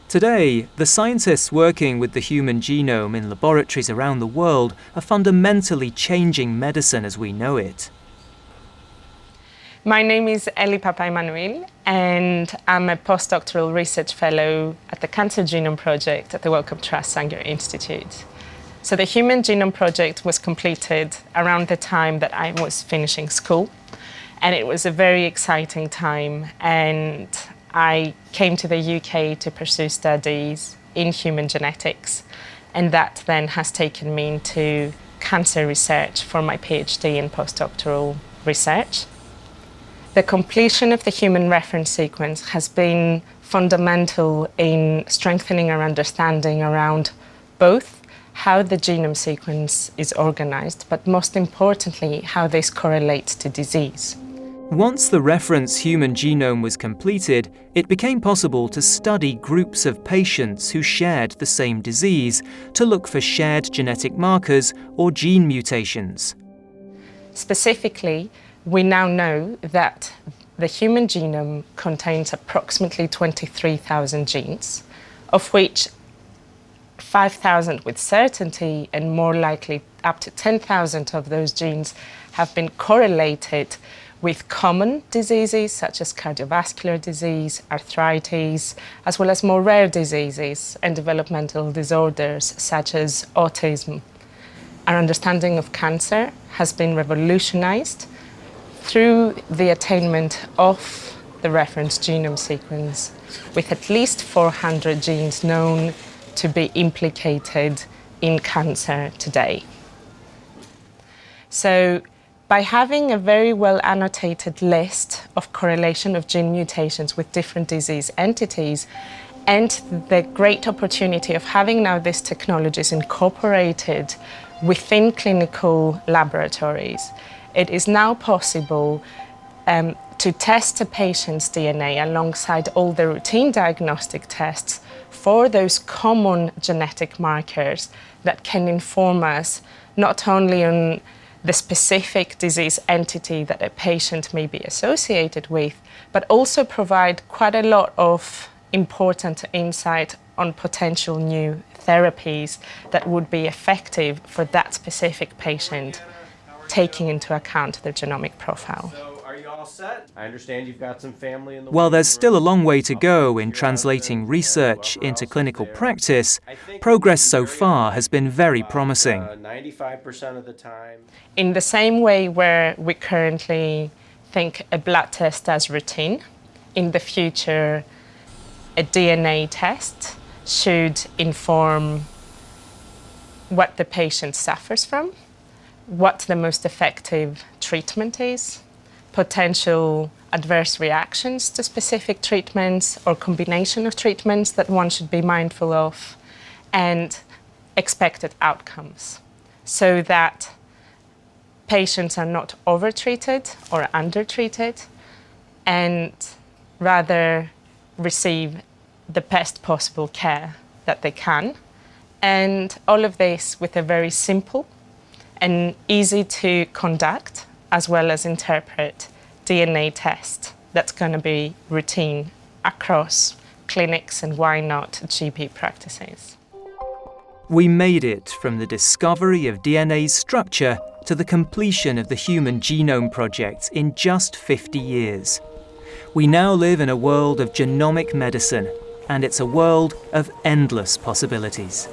Today, the scientists working with the human genome in laboratories around the world are fundamentally changing medicine as we know it. My name is Eli Papa-Emmanuel, and I'm a postdoctoral research fellow at the Cancer Genome Project at the Wellcome Trust Sanger Institute. So the Human Genome Project was completed around the time that I was finishing school, and it was a very exciting time, and I came to the UK to pursue studies in human genetics, and that then has taken me into cancer research for my PhD in postdoctoral research. The completion of the human reference sequence has been fundamental in strengthening our understanding around both how the genome sequence is organized, but most importantly, how this correlates to disease. Once the reference human genome was completed, it became possible to study groups of patients who shared the same disease to look for shared genetic markers or gene mutations. Specifically, we now know that the human genome contains approximately 23,000 genes, of which 5,000 with certainty and more likely up to 10,000 of those genes have been correlated with common diseases such as cardiovascular disease, arthritis, as well as more rare diseases and developmental disorders such as autism. Our understanding of cancer has been revolutionized through the attainment of the reference genome sequence, with at least 400 genes known to be implicated in cancer today. So, by having a very well annotated list of correlation of gene mutations with different disease entities, and the great opportunity of having now these technologies incorporated within clinical laboratories, it is now possible to test a patient's DNA alongside all the routine diagnostic tests for those common genetic markers that can inform us not only on the specific disease entity that a patient may be associated with, but also provide quite a lot of important insight on potential new therapies that would be effective for that specific patient, taking into account their genomic profile. Are you all set? I understand you've got some family in the While there's still a long way to go in translating research into clinical practice, progress so far has been very promising. 95% of the time. In the same way where we currently think a blood test as routine, in the future a DNA test should inform what the patient suffers from, what the most effective treatment is, potential adverse reactions to specific treatments or combination of treatments that one should be mindful of, and expected outcomes, so that patients are not overtreated or undertreated, and rather receive the best possible care that they can. And all of this with a very simple and easy to conduct as well as interpret DNA test that's going to be routine across clinics and why not GP practices. We made it from the discovery of DNA's structure to the completion of the Human Genome Project in just 50 years. We now live in a world of genomic medicine, and it's a world of endless possibilities.